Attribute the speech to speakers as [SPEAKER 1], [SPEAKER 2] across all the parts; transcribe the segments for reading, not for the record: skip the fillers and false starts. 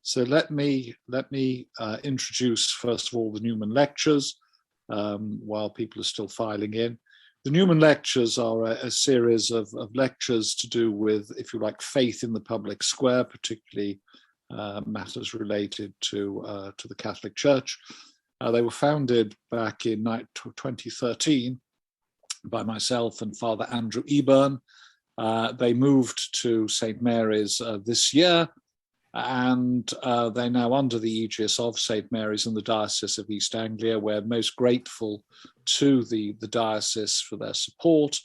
[SPEAKER 1] So let me introduce first of all the Newman lectures while people are still filing in. The Newman lectures are a series of lectures to do with, if you like, faith in the public square, particularly matters related to the Catholic Church. They were founded back in 2013 by myself and Father Andrew Eburn. They moved to St. Mary's this year, and they're now under the aegis of St. Mary's in the Diocese of East Anglia. We're most grateful to the diocese for their support.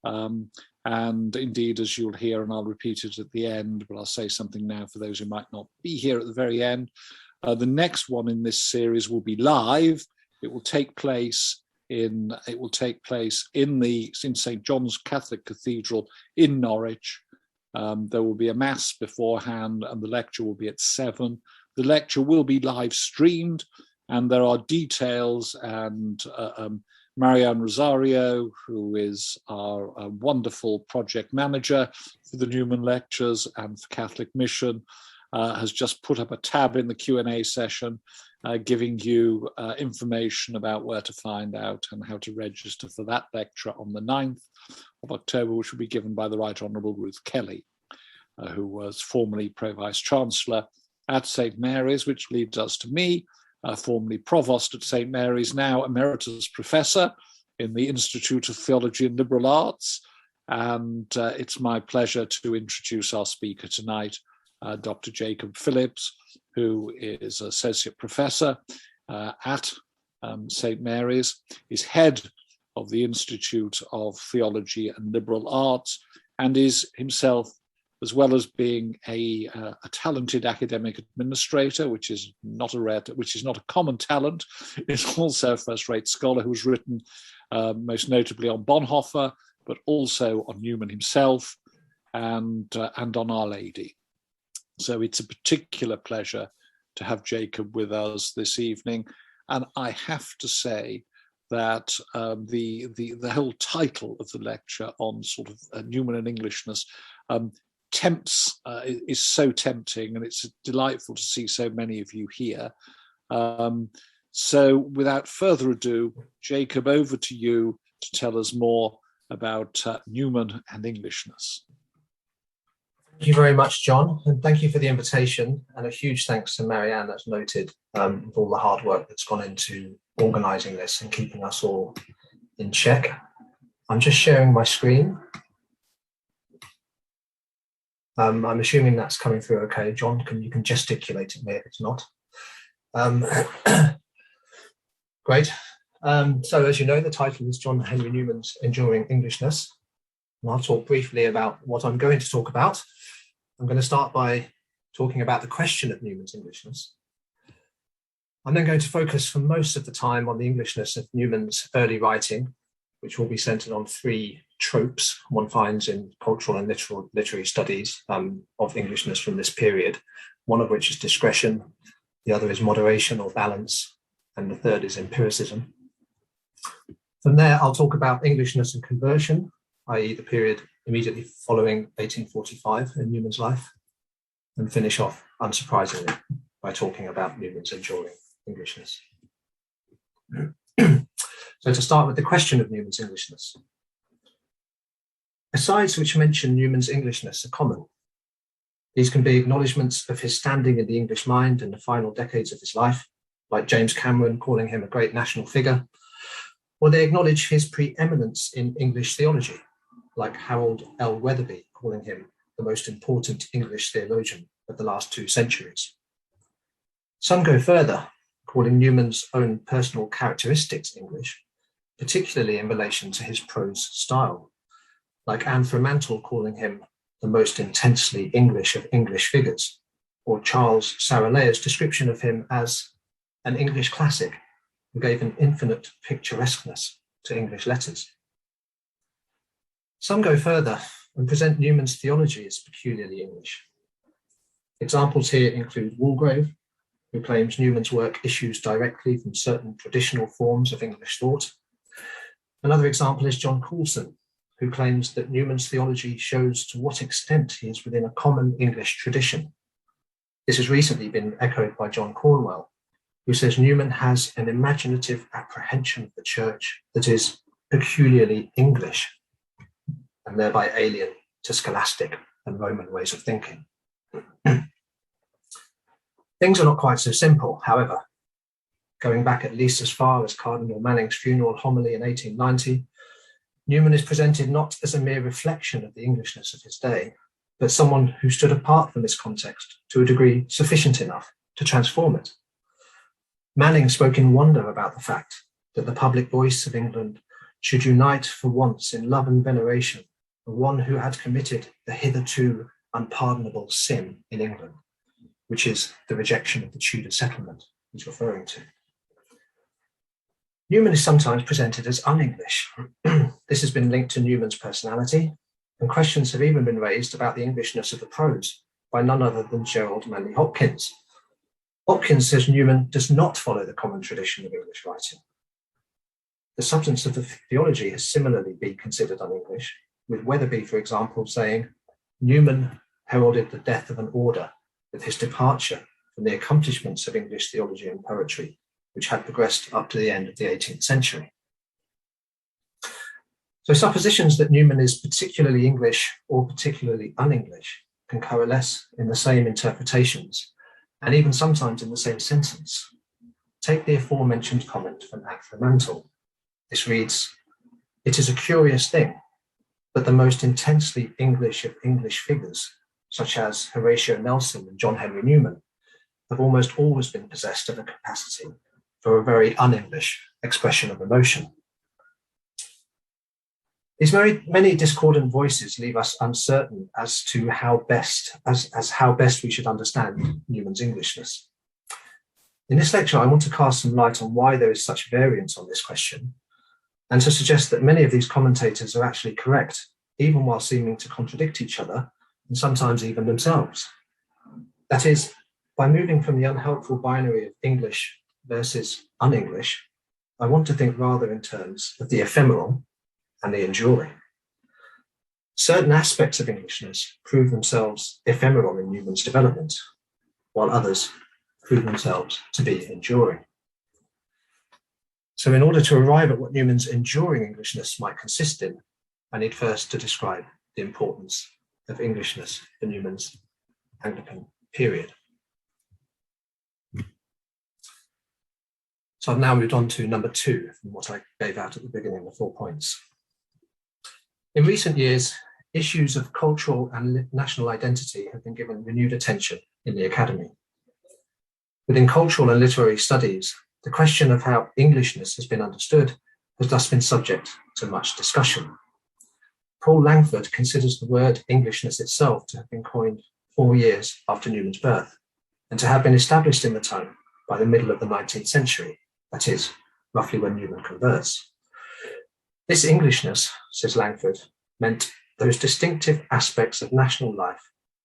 [SPEAKER 1] And indeed, as you'll hear, and I'll repeat it at the end, but I'll say something now for those who might not be here at the very end. The next one in this series will be live. It will take place in St. John's Catholic Cathedral in Norwich. There will be a mass beforehand, and the lecture will be at 7. The lecture will be live streamed, and there are details, and Marianne Rosario, who is our wonderful project manager for the Newman lectures and for Catholic Mission, has just put up a tab in the Q&A session, giving you information about where to find out and how to register for that lecture on the 9th of October, which will be given by the Right Honourable Ruth Kelly, who was formerly Pro-Vice Chancellor at St. Mary's, which leads us to me, formerly Provost at St. Mary's, now Emeritus Professor in the Institute of Theology and Liberal Arts. And it's my pleasure to introduce our speaker tonight, Dr. Jacob Phillips, who is Associate Professor at St. Mary's. He's head of the Institute of Theology and Liberal Arts, and is himself, as well as being a talented academic administrator, which is not a common talent, is also a first-rate scholar who's written most notably on Bonhoeffer, but also on Newman himself and on Our Lady. So it's a particular pleasure to have Jacob with us this evening. And I have to say that the whole title of the lecture on sort of Newman and Englishness is so tempting, and it's delightful to see so many of you here. So without further ado, Jacob, over to you to tell us more about Newman and Englishness.
[SPEAKER 2] Thank you very much, John, and thank you for the invitation, and a huge thanks to Marianne, as noted, for all the hard work that's gone into organising this and keeping us all in check. I'm just sharing my screen. I'm assuming that's coming through okay. John, you can gesticulate at me if it's not. Great. So as you know, the title is John Henry Newman's Enduring Englishness, and I'll talk briefly about what I'm going to talk about. I'm going to start by talking about the question of Newman's Englishness. I'm then going to focus for most of the time on the Englishness of Newman's early writing, which will be centred on 3 tropes one finds in cultural and literary studies of Englishness from this period, one of which is discretion, the other is moderation or balance, and the third is empiricism. From there, I'll talk about Englishness and conversion, i.e. the period immediately following 1845 in Newman's life, and finish off, unsurprisingly, by talking about Newman's enduring Englishness. So to start with the question of Newman's Englishness. Asides which mention Newman's Englishness are common. These can be acknowledgements of his standing in the English mind in the final decades of his life, like James Cameron calling him a great national figure, or they acknowledge his preeminence in English theology, like Harold L. Weatherby calling him the most important English theologian of the last 2 centuries. Some go further, calling Newman's own personal characteristics English, particularly in relation to his prose style, like Anne Fremantle calling him the most intensely English of English figures, or Charles Sarolaya's description of him as an English classic who gave an infinite picturesqueness to English letters. Some go further and present Newman's theology as peculiarly English. Examples here include Walgrave, who claims Newman's work issues directly from certain traditional forms of English thought. Another example is John Coulson, who claims that Newman's theology shows to what extent he is within a common English tradition. This has recently been echoed by John Cornwell, who says Newman has an imaginative apprehension of the church that is peculiarly English and thereby alien to scholastic and Roman ways of thinking. Things are not quite so simple, however. Going back at least as far as Cardinal Manning's funeral homily in 1890, Newman is presented not as a mere reflection of the Englishness of his day, but someone who stood apart from this context to a degree sufficient enough to transform it. Manning spoke in wonder about the fact that the public voice of England should unite for once in love and veneration of one who had committed the hitherto unpardonable sin in England, which is the rejection of the Tudor settlement he's referring to. Newman is sometimes presented as un-English. This has been linked to Newman's personality, and questions have even been raised about the Englishness of the prose by none other than Gerald Manley Hopkins. Hopkins says Newman does not follow the common tradition of English writing. The substance of the theology has similarly been considered un-English, with Weatherby, for example, saying Newman heralded the death of an order with his departure from the accomplishments of English theology and poetry, which had progressed up to the end of the 18th century. So suppositions that Newman is particularly English or particularly un-English can coalesce in the same interpretations, and even sometimes in the same sentence. Take the aforementioned comment from Actor Mantle. This reads, "It is a curious thing, but the most intensely English of English figures, such as Horatio Nelson and John Henry Newman, have almost always been possessed of a capacity for a very un-English expression of emotion." These very many discordant voices leave us uncertain as to how best we should understand Newman's Englishness. In this lecture, I want to cast some light on why there is such variance on this question, and to suggest that many of these commentators are actually correct, even while seeming to contradict each other, and sometimes even themselves. That is, by moving from the unhelpful binary of English versus un-English, I want to think rather in terms of the ephemeral and the enduring. Certain aspects of Englishness prove themselves ephemeral in Newman's development, while others prove themselves to be enduring. So in order to arrive at what Newman's enduring Englishness might consist in, I need first to describe the importance of Englishness for Newman's Anglican period. So I've now moved on to number 2 from what I gave out at the beginning, the 4 points. In recent years, issues of cultural and national identity have been given renewed attention in the academy. Within cultural and literary studies, the question of how Englishness has been understood has thus been subject to much discussion. Paul Langford considers the word Englishness itself to have been coined 4 years after Newman's birth, and to have been established in the tongue by the middle of the 19th century, that is, roughly when Newman converts. This Englishness, says Langford, meant those distinctive aspects of national life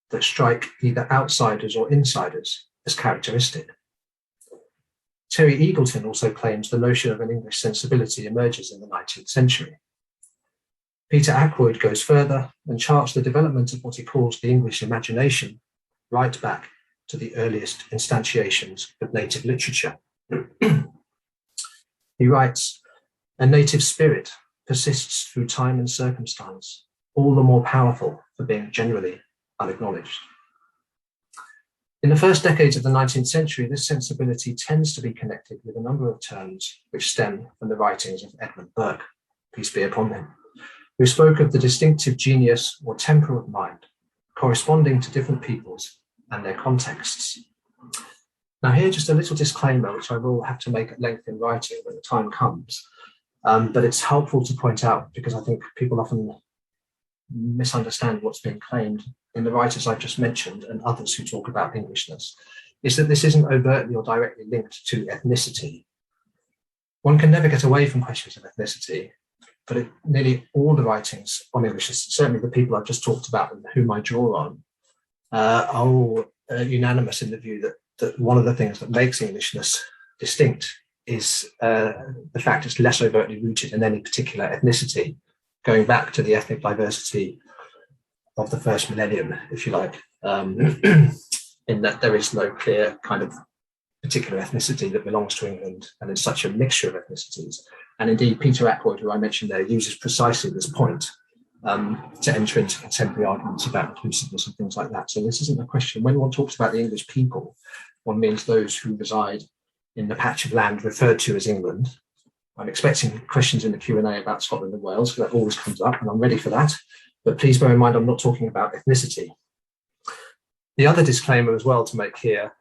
[SPEAKER 2] that strike either outsiders or insiders as characteristic. Terry Eagleton also claims the notion of an English sensibility emerges in the 19th century. Peter Ackroyd goes further and charts the development of what he calls the English imagination right back to the earliest instantiations of native literature. He writes, "A native spirit persists through time and circumstance, all the more powerful for being generally unacknowledged." In the first decades of the 19th century, this sensibility tends to be connected with a number of terms which stem from the writings of Edmund Burke, peace be upon him, who spoke of the distinctive genius or temper of mind corresponding to different peoples and their contexts. Now here, just a little disclaimer, which I will have to make at length in writing when the time comes. But it's helpful to point out because I think people often misunderstand what's being claimed in the writers I've just mentioned and others who talk about Englishness, is that this isn't overtly or directly linked to ethnicity. One can never get away from questions of ethnicity, but nearly all the writings on Englishness, certainly the people I've just talked about and whom I draw on, are all unanimous in the view that one of the things that makes Englishness distinct is the fact it's less overtly rooted in any particular ethnicity, going back to the ethnic diversity of the first millennium, if you like. in that there is no clear kind of particular ethnicity that belongs to England, and it's such a mixture of ethnicities. And indeed, Peter Ackroyd, who I mentioned there, uses precisely this point to enter into contemporary arguments about inclusiveness and things like that. So this isn't a question. When one talks about the English people, one means those who reside in the patch of land referred to as England. I'm expecting questions in the Q&A about Scotland and Wales, because that always comes up, and I'm ready for that. But please bear in mind, I'm not talking about ethnicity. The other disclaimer as well to make here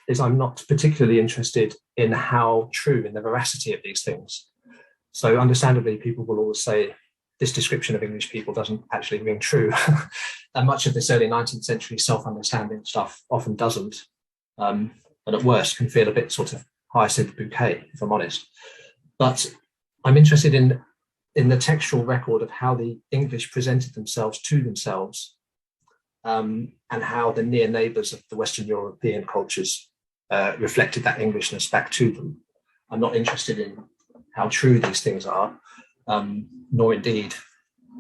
[SPEAKER 2] is I'm not particularly interested in how true, in the veracity of these things. So understandably, people will always say this description of English people doesn't actually ring true. And much of this early 19th century self-understanding stuff often doesn't. And at worst can feel a bit sort of hyacinth bouquet, if I'm honest. But I'm interested in the textual record of how the English presented themselves to themselves, and how the near neighbours of the Western European cultures reflected that Englishness back to them. I'm not interested in how true these things are, nor indeed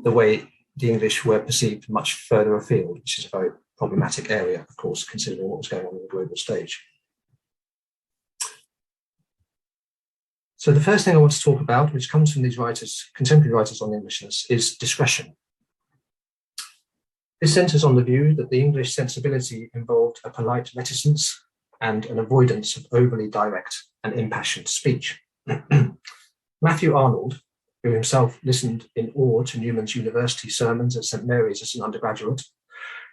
[SPEAKER 2] the way the English were perceived much further afield, which is a very problematic area, of course, considering what was going on the global stage. So the first thing I want to talk about, which comes from these writers, contemporary writers on Englishness, is discretion. This centres on the view that the English sensibility involved a polite reticence and an avoidance of overly direct and impassioned speech. Matthew Arnold, who himself listened in awe to Newman's university sermons at St Mary's as an undergraduate,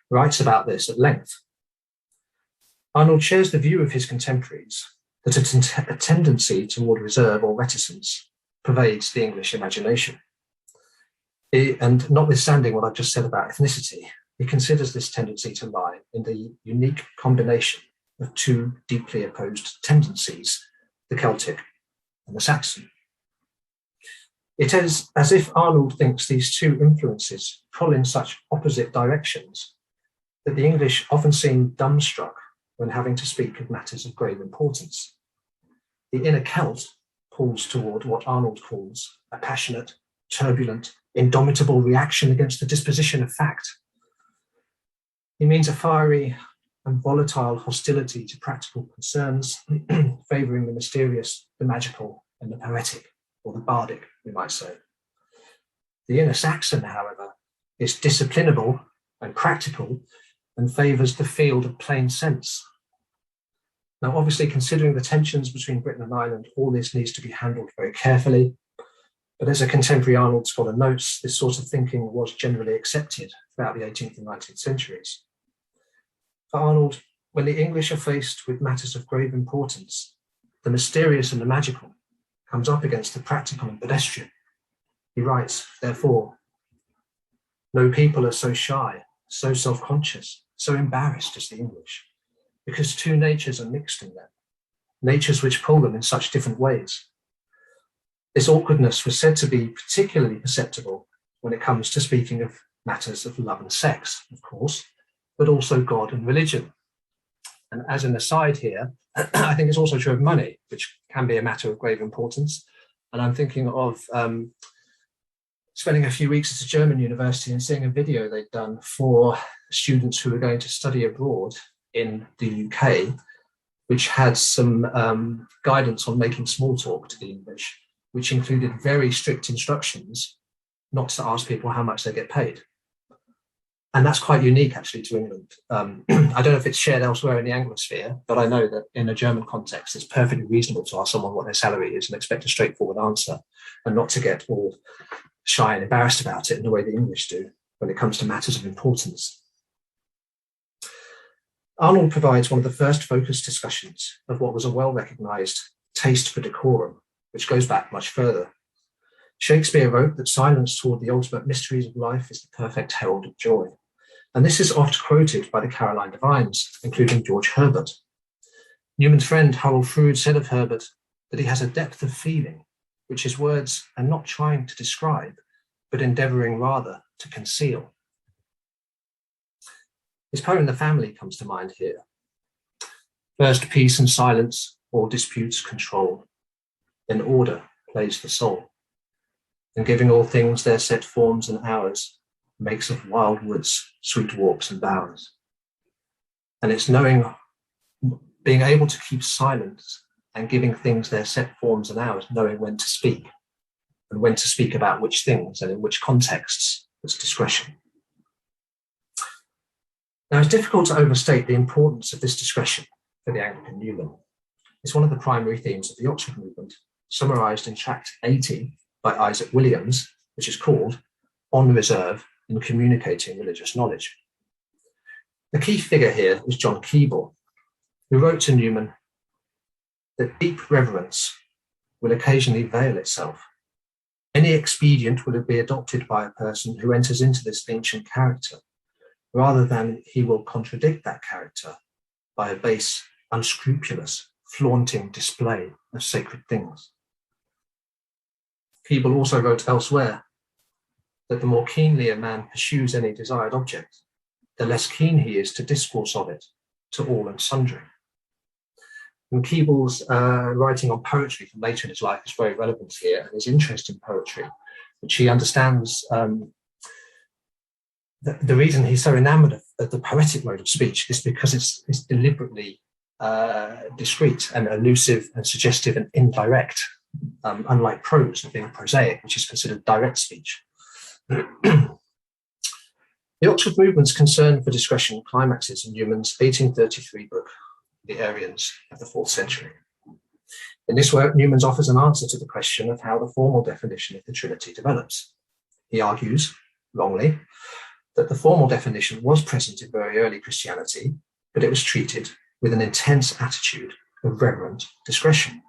[SPEAKER 2] writes about this at length. Arnold shares the view of his contemporaries that a tendency toward reserve or reticence pervades the English imagination. And notwithstanding what I've just said about ethnicity, he considers this tendency to lie in the unique combination of two deeply opposed tendencies, the Celtic and the Saxon. It is as if Arnold thinks these two influences pull in such opposite directions that the English often seem dumbstruck when having to speak of matters of grave importance. The inner Celt pulls toward what Arnold calls a passionate, turbulent, indomitable reaction against the disposition of fact. He means a fiery and volatile hostility to practical concerns, favouring the mysterious, the magical, and the poetic, or the bardic, we might say. The inner Saxon, however, is disciplinable and practical and favours the field of plain sense. Now, obviously, considering the tensions between Britain and Ireland, all this needs to be handled very carefully. But as a contemporary Arnold scholar notes, this sort of thinking was generally accepted throughout the 18th and 19th centuries. For Arnold, when the English are faced with matters of grave importance, the mysterious and the magical comes up against the practical and pedestrian. He writes, therefore, no people are so shy, so self-conscious, so embarrassed as the English, because two natures are mixed in them, natures which pull them in such different ways. This awkwardness was said to be particularly perceptible when it comes to speaking of matters of love and sex, of course, but also God and religion. And as an aside here, I think it's also true of money, which can be a matter of grave importance. And I'm thinking of spending a few weeks at a German university and seeing a video they'd done for students who were going to study abroad in the UK, which had some guidance on making small talk to the English, which included very strict instructions not to ask people how much they get paid. And that's quite unique, actually, to England. I don't know if it's shared elsewhere in the Anglosphere, but I know that in a German context, it's perfectly reasonable to ask someone what their salary is and expect a straightforward answer, and not to get all shy and embarrassed about it in the way the English do when it comes to matters of importance. Arnold provides one of the first focused discussions of what was a well-recognised taste for decorum, which goes back much further. Shakespeare wrote that silence toward the ultimate mysteries of life is the perfect herald of joy. And this is oft quoted by the Caroline divines, including George Herbert. Newman's friend Harold Froude said of Herbert that he has a depth of feeling, which his words are not trying to describe, but endeavouring rather to conceal. His poem The Family comes to mind here. First peace and silence, all disputes control. Then order plays the soul. And giving all things their set forms and hours, makes of wild woods sweet walks and bowers. And it's being able to keep silence and giving things their set forms and hours, knowing when to speak and when to speak about which things and in which contexts. That's discretion. Now, it's difficult to overstate the importance of this discretion for the Anglican Newman. It's one of the primary themes of the Oxford movement, summarised in Tract 80 by Isaac Williams, which is called On Reserve in Communicating Religious Knowledge. The key figure here is John Keble, who wrote to Newman that deep reverence will occasionally veil itself. Any expedient will be adopted by a person who enters into this ancient character, rather than he will contradict that character by a base, unscrupulous, flaunting display of sacred things. Keble also wrote elsewhere that the more keenly a man pursues any desired object, the less keen he is to discourse of it to all and sundry. And Keble's writing on poetry from later in his life is very relevant here, and his interest in poetry, which he understands. The reason he's so enamoured of the poetic mode of speech is because it's deliberately discreet and elusive and suggestive and indirect, unlike prose being prosaic, which is considered direct speech. The Oxford movement's concern for discretion climaxes in Newman's 1833 book, The Arians of the 4th Century. In this work, Newman offers an answer to the question of how the formal definition of the Trinity develops. He argues, wrongly, that the formal definition was present in very early Christianity, but it was treated with an intense attitude of reverent discretion.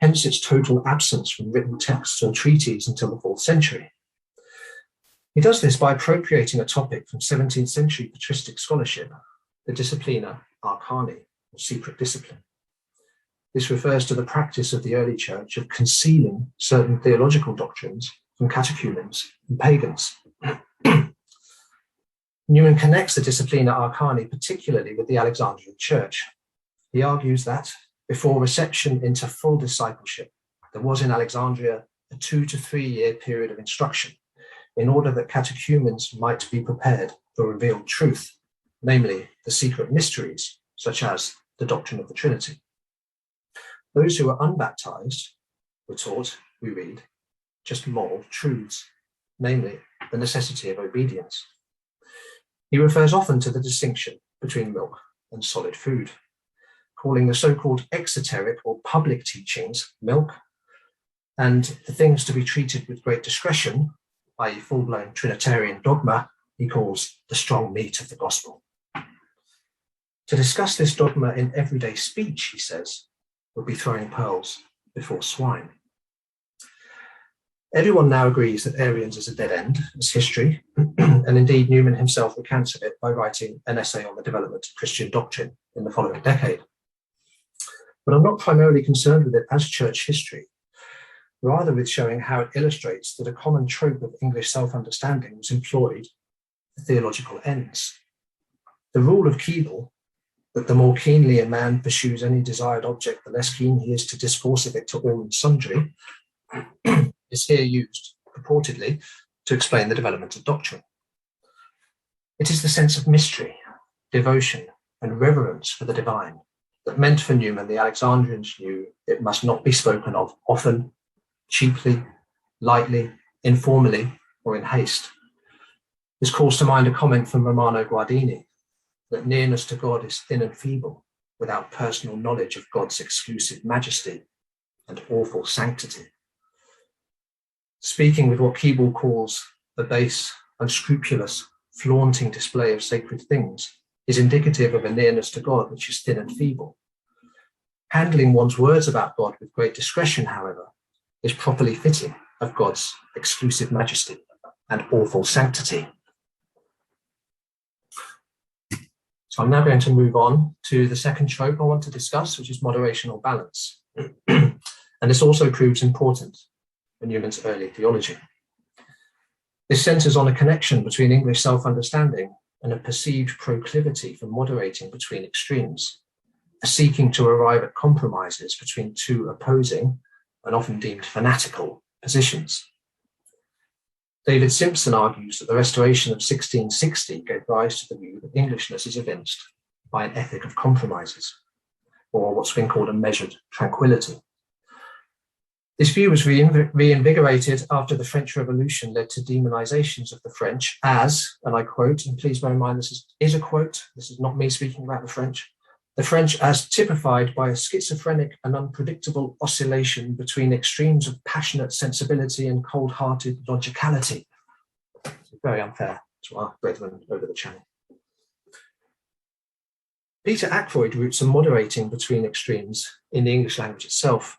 [SPEAKER 2] Hence its total absence from written texts or treaties until the 4th century. He does this by appropriating a topic from 17th century patristic scholarship, the disciplina arcani, or secret discipline. This refers to the practice of the early church of concealing certain theological doctrines from catechumens and pagans. Newman connects the disciplina arcani particularly with the Alexandrian church. He argues that before reception into full discipleship, there was in Alexandria a 2 to 3 year period of instruction in order that catechumens might be prepared for revealed truth, namely the secret mysteries, such as the doctrine of the Trinity. Those who were unbaptized were taught, we read, just moral truths, namely the necessity of obedience. He refers often to the distinction between milk and solid food, calling the so-called exoteric or public teachings milk, and the things to be treated with great discretion, i.e. full-blown Trinitarian dogma, he calls the strong meat of the gospel. To discuss this dogma in everyday speech, he says, would be throwing pearls before swine. Everyone now agrees that Arians is a dead end as history, and indeed Newman himself recants of it by writing an essay on the development of Christian doctrine in the following decade. But I'm not primarily concerned with it as church history, rather with showing how it illustrates that a common trope of English self-understanding was employed for theological ends. The rule of Keble, that the more keenly a man pursues any desired object, the less keen he is to discourse of it to all and sundry, is here used, purportedly, to explain the development of doctrine. It is the sense of mystery, devotion, and reverence for the divine that meant for Newman the Alexandrians knew it must not be spoken of often, cheaply, lightly, informally, or in haste. This calls to mind a comment from Romano Guardini, that nearness to God is thin and feeble without personal knowledge of God's exclusive majesty and awful sanctity. Speaking with what Keble calls the base, unscrupulous, flaunting display of sacred things is indicative of a nearness to God which is thin and feeble. Handling one's words about God with great discretion, however, is properly fitting of God's exclusive majesty and awful sanctity. So I'm now going to move on to the second trope I want to discuss, which is moderation or balance. And this also proves important for Newman's early theology. This centres on a connection between English self-understanding and a perceived proclivity for moderating between extremes, a seeking to arrive at compromises between two opposing and often deemed fanatical positions. David Simpson argues that the Restoration of 1660 gave rise to the view that Englishness is evinced by an ethic of compromises, or what's been called a measured tranquility. This view was reinvigorated after the French Revolution led to demonizations of the French as, and I quote, and please bear in mind this is a quote, this is not me speaking about the French as typified by a schizophrenic and unpredictable oscillation between extremes of passionate sensibility and cold-hearted logicality. It's very unfair to our brethren over the channel. Peter Ackroyd roots a moderating between extremes in the English language itself.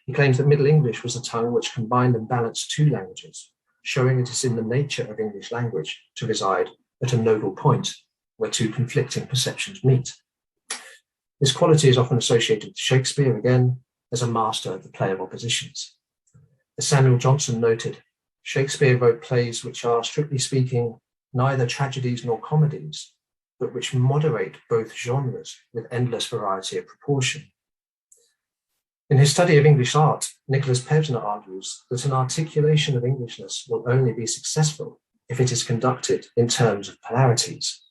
[SPEAKER 2] He claims that Middle English was a tongue which combined and balanced two languages, showing it is in the nature of English language to reside at a nodal point where two conflicting perceptions meet. This quality is often associated with Shakespeare, again, as a master of the play of oppositions. As Samuel Johnson noted, Shakespeare wrote plays which are, strictly speaking, neither tragedies nor comedies, but which moderate both genres with endless variety of proportion. In his study of English art, Nicholas Pevsner argues that an articulation of Englishness will only be successful if it is conducted in terms of polarities,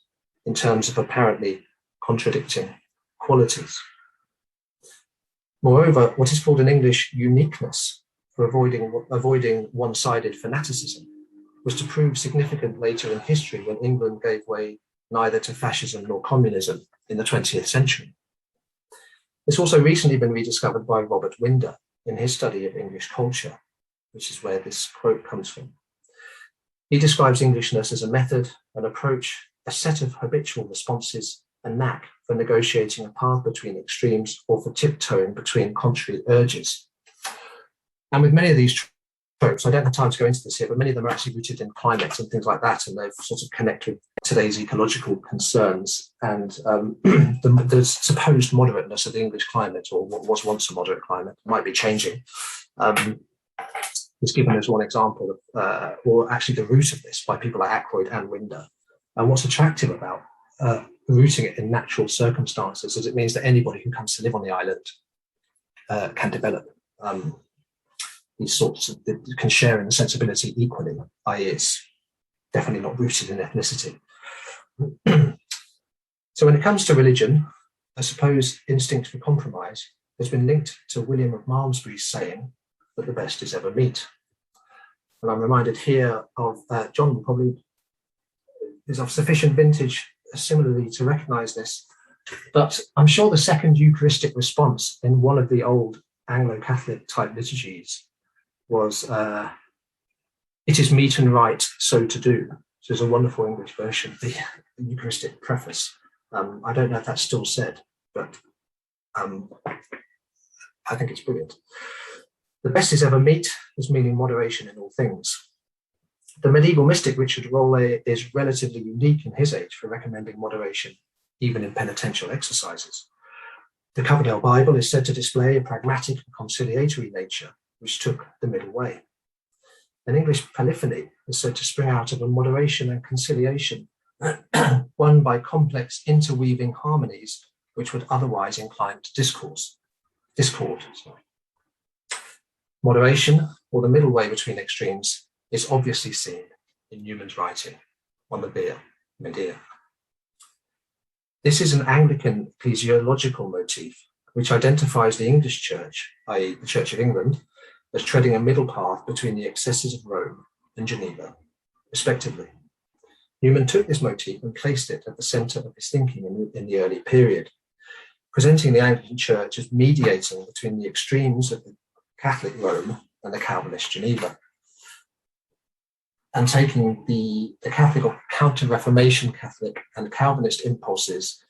[SPEAKER 2] in terms of apparently contradicting qualities. Moreover, what is called in English uniqueness, for avoiding one-sided fanaticism, was to prove significant later in history when England gave way neither to fascism nor communism in the 20th century. It's also recently been rediscovered by Robert Winder in his study of English culture, which is where this quote comes from. He describes Englishness as a method, an approach, a set of habitual responses, a knack for negotiating a path between extremes or for tiptoeing between contrary urges. And with many of these tropes, I don't have time to go into this here, but many of them are actually rooted in climate and things like that, and they've sort of connected with today's ecological concerns and the supposed moderateness of the English climate, or what was once a moderate climate, might be changing. It's given as one example of, or actually the root of this by people like Ackroyd and Winder. And what's attractive about rooting it in natural circumstances is it means that anybody who comes to live on the island can develop these sorts of, can share in the sensibility equally, i.e. it's definitely not rooted in ethnicity. So when it comes to religion, a supposed instinct for compromise has been linked to William of Malmesbury's saying that the best is ever meet. And I'm reminded here of John probably is of sufficient vintage similarly to recognize this, but I'm sure the second Eucharistic response in one of the old Anglo-Catholic type liturgies was, it is meet and right so to do. So there's a wonderful English version of the Eucharistic preface. I don't know if that's still said, but I think it's brilliant. The best is ever meet as meaning moderation in all things. The medieval mystic Richard Rolle is relatively unique in his age for recommending moderation, even in penitential exercises. The Coverdale Bible is said to display a pragmatic and conciliatory nature, which took the middle way. An English polyphony is said to spring out of a moderation and conciliation won by complex interweaving harmonies which would otherwise incline to discord. Moderation, or the middle way between extremes, is obviously seen in Newman's writing on the Beer Medea. This is an Anglican ecclesiological motif which identifies the English Church, i.e. the Church of England, as treading a middle path between the excesses of Rome and Geneva, respectively. Newman took this motif and placed it at the centre of his thinking in the early period, presenting the Anglican Church as mediating between the extremes of the Catholic Rome and the Calvinist Geneva, and taking the Catholic or counter-Reformation Catholic and Calvinist impulses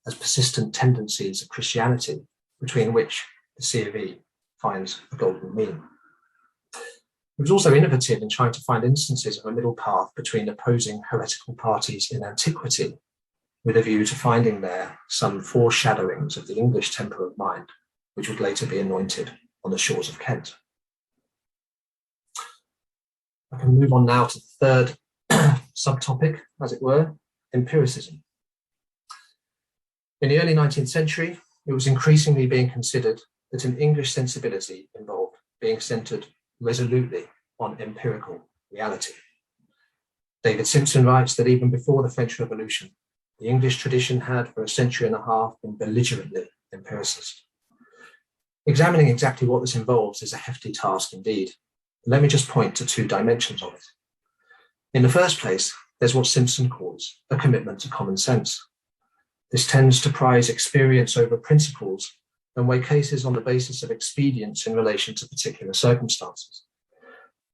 [SPEAKER 2] as persistent tendencies of Christianity, between which the C of E finds a golden mean. He was also innovative in trying to find instances of a middle path between opposing heretical parties in antiquity, with a view to finding there some foreshadowings of the English temper of mind, which would later be anointed on the shores of Kent. I can move on now to the third subtopic, as it were, empiricism. In the early 19th century, it was increasingly being considered that an English sensibility involved being centred resolutely on empirical reality. David Simpson writes that even before the French Revolution, The English tradition had for a century and a half been belligerently empiricist. Examining exactly what this involves is a hefty task indeed. Let me just point to two dimensions of it. In the first place, there's what Simpson calls a commitment to common sense. This tends to prize experience over principles and weigh cases on the basis of expedience in relation to particular circumstances.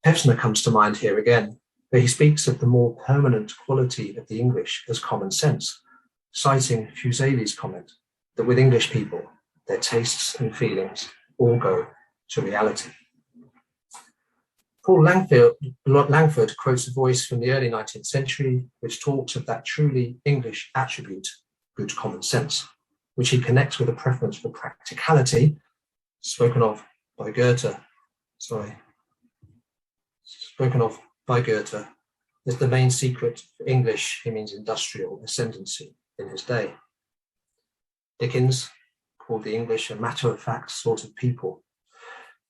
[SPEAKER 2] Hefner comes to mind here again, where he speaks of the more permanent quality of the English as common sense, citing Fuseli's comment that with English people, their tastes and feelings all go to reality. Paul Langford quotes a voice from the early 19th century, which talks of that truly English attribute, good common sense, which he connects with a preference for practicality, spoken of by Goethe, as the main secret for English, he means industrial ascendancy in his day. Dickens called the English a matter-of-fact sort of people,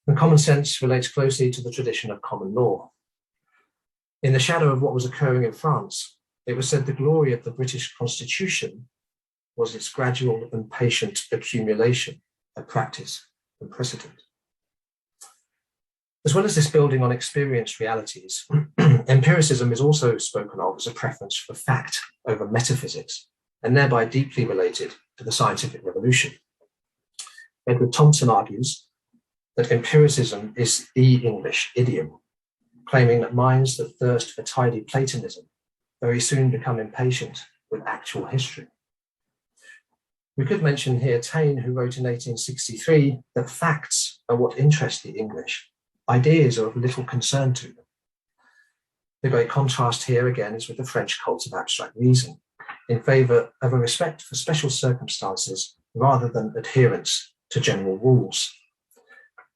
[SPEAKER 2] and common sense relates closely to the tradition of common law. In the shadow of what was occurring in France, it was said the glory of the British Constitution was its gradual and patient accumulation of practice and precedent. As well as this building on experienced realities, empiricism is also spoken of as a preference for fact over metaphysics, and thereby deeply related to the scientific revolution. Edward Thompson argues that empiricism is the English idiom, claiming that minds that thirst for tidy Platonism very soon become impatient with actual history. We could mention here Taine, who wrote in 1863 that facts are what interest the English. Ideas are of little concern to them. The great contrast here again is with the French cult of abstract reason, in favour of a respect for special circumstances rather than adherence to general rules.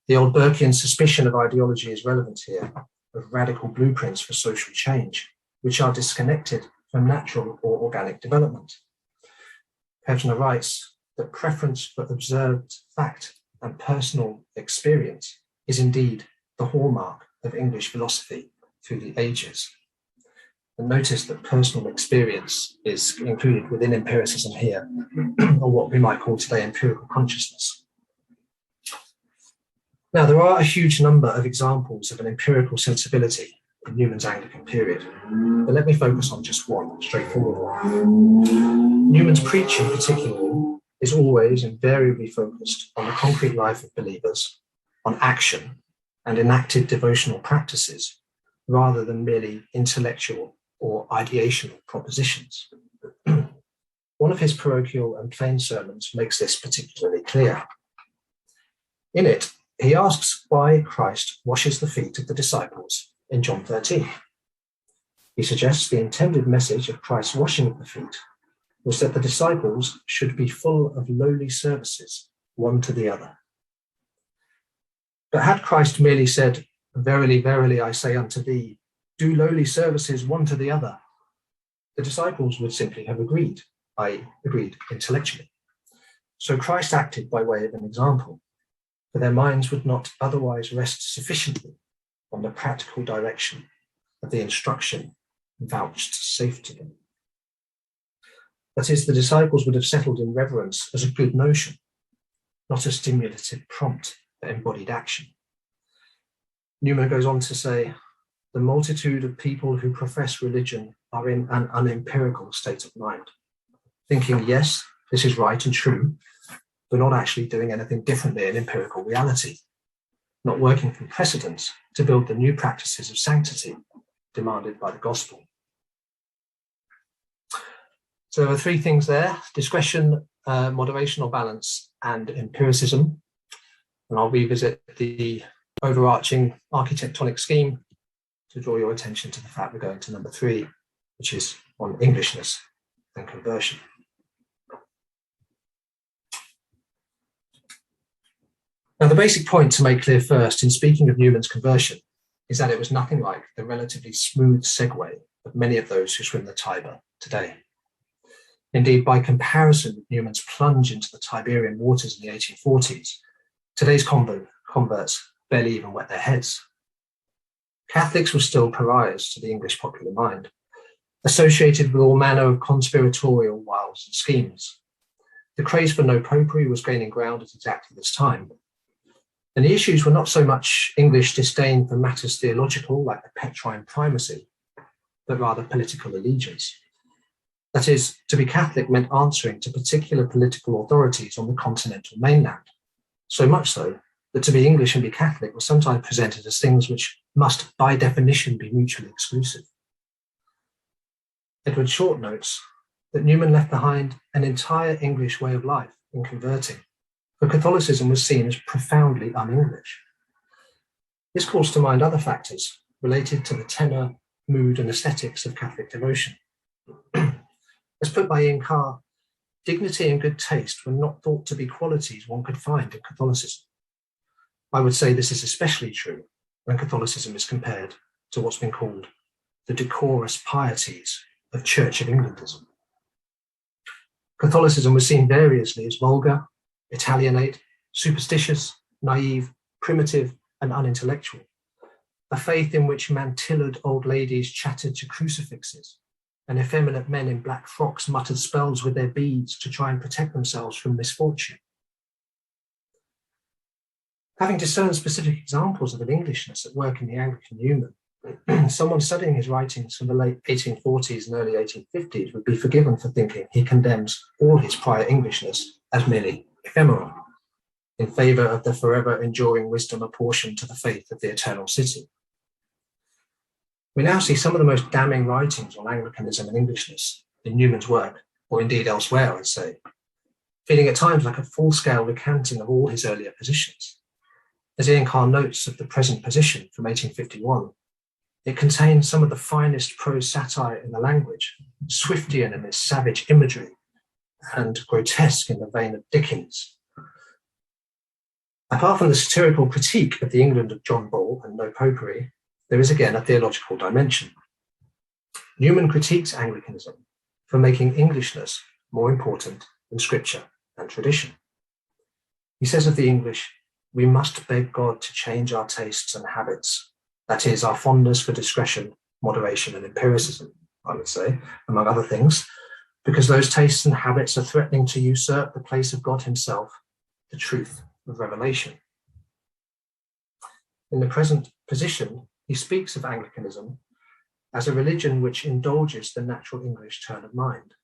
[SPEAKER 2] The old Burkean suspicion of ideology is relevant here, of radical blueprints for social change, which are disconnected from natural or organic development. Hefner writes that preference for observed fact and personal experience is indeed the hallmark of English philosophy through the ages. And notice that personal experience is included within empiricism here, or what we might call today empirical consciousness. Now, there are a huge number of examples of an empirical sensibility in Newman's Anglican period, but let me focus on just one straightforward one. Newman's preaching particularly is always invariably focused on the concrete life of believers, on action and enacted devotional practices, rather than merely intellectual or ideational propositions. One of his parochial and plain sermons makes this particularly clear. In it, he asks why Christ washes the feet of the disciples in John 13. He suggests the intended message of Christ's washing of the feet was that the disciples should be full of lowly services, one to the other. But had Christ merely said, "Verily, verily, I say unto thee, do lowly services one to the other," the disciples would simply have agreed, i.e. agreed intellectually. So Christ acted by way of an example, for their minds would not otherwise rest sufficiently on the practical direction of the instruction vouchsafed to them. That is, the disciples would have settled in reverence as a good notion, not a stimulative prompt that embodied action. Newman goes on to say, the multitude of people who profess religion are in an unempirical state of mind, thinking, yes, this is right and true, but not actually doing anything differently in empirical reality, not working from precedents to build the new practices of sanctity demanded by the gospel. So there are three things there: discretion, moderation or balance, and empiricism. And I'll revisit the overarching architectonic scheme to draw your attention to the fact we're going to number 3, which is on Englishness and conversion. Now, the basic point to make clear first in speaking of Newman's conversion is that it was nothing like the relatively smooth segue of many of those who swim the Tiber today. Indeed, by comparison with Newman's plunge into the Tiberian waters in the 1840s, today's converts barely even wet their heads. Catholics were still pariahs to the English popular mind, associated with all manner of conspiratorial wiles and schemes. The craze for no popery was gaining ground at exactly this time. And the issues were not so much English disdain for matters theological, like the Petrine primacy, but rather political allegiance. That is, to be Catholic meant answering to particular political authorities on the continental mainland, so much so that to be English and be Catholic was sometimes presented as things which must, by definition, be mutually exclusive. Edward Short notes that Newman left behind an entire English way of life in converting, for Catholicism was seen as profoundly un-English. This calls to mind other factors related to the tenor, mood, and aesthetics of Catholic devotion. As put by Ian Carr, dignity and good taste were not thought to be qualities one could find in Catholicism. I would say this is especially true when Catholicism is compared to what's been called the decorous pieties of Church of Englandism. Catholicism was seen variously as vulgar, Italianate, superstitious, naive, primitive, and unintellectual. A faith in which mantillaed old ladies chattered to crucifixes, and effeminate men in black frocks muttered spells with their beads to try and protect themselves from misfortune. Having discerned specific examples of an Englishness at work in the Anglican Newman, someone studying his writings from the late 1840s and early 1850s would be forgiven for thinking he condemns all his prior Englishness as merely ephemeral, in favour of the forever enduring wisdom apportioned to the faith of the eternal city. We now see some of the most damning writings on Anglicanism and Englishness in Newman's work, or indeed elsewhere, I'd say, feeling at times like a full-scale recanting of all his earlier positions. As Ian Carr notes of the present position from 1851, it contains some of the finest prose satire in the language, Swiftian in its savage imagery, and grotesque in the vein of Dickens. Apart from the satirical critique of the England of John Bull and no popery, there is again a theological dimension. Newman critiques Anglicanism for making Englishness more important than scripture and tradition. He says of the English, we must beg God to change our tastes and habits, that is, our fondness for discretion, moderation, and empiricism, I would say, among other things, because those tastes and habits are threatening to usurp the place of God himself, the truth of revelation. In the present position, he speaks of Anglicanism as a religion which indulges the natural English turn of mind.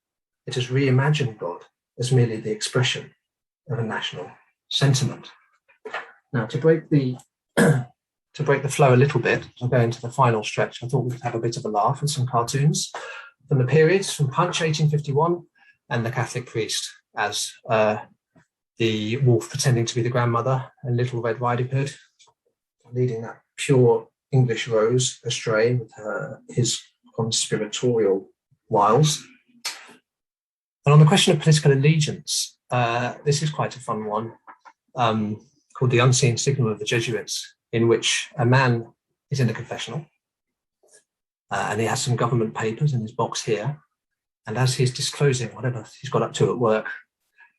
[SPEAKER 2] It has reimagined God as merely the expression of a national sentiment. Now, to break the flow a little bit, I'll go into the final stretch. I thought we could have a bit of a laugh with some cartoons from the periods from Punch 1851 and the Catholic priest as the wolf pretending to be the grandmother and Little Red Riding Hood leading that pure English rose astray with his conspiratorial wiles. And on the question of political allegiance, this is quite a fun one, called The Unseen Signal of the Jesuits, in which a man is in a confessional and he has some government papers in his box here. And as he's disclosing whatever he's got up to at work,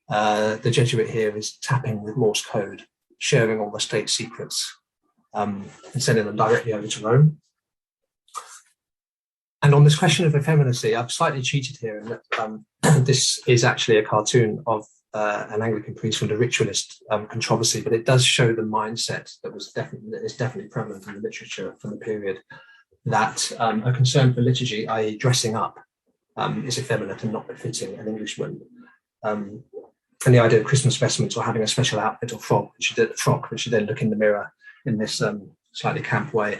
[SPEAKER 2] the Jesuit here is tapping with Morse code, sharing all the state secrets and sending them directly over to Rome. And on this question of effeminacy, I've slightly cheated here in that this is actually a cartoon of an Anglican priest from the ritualist controversy, but it does show the mindset that is definitely prevalent in the literature from the period, that a concern for liturgy, i.e. dressing up, is effeminate and not befitting an Englishman. And the idea of Christmas vestments or having a special outfit or frock, which you then look in the mirror in this slightly camp way.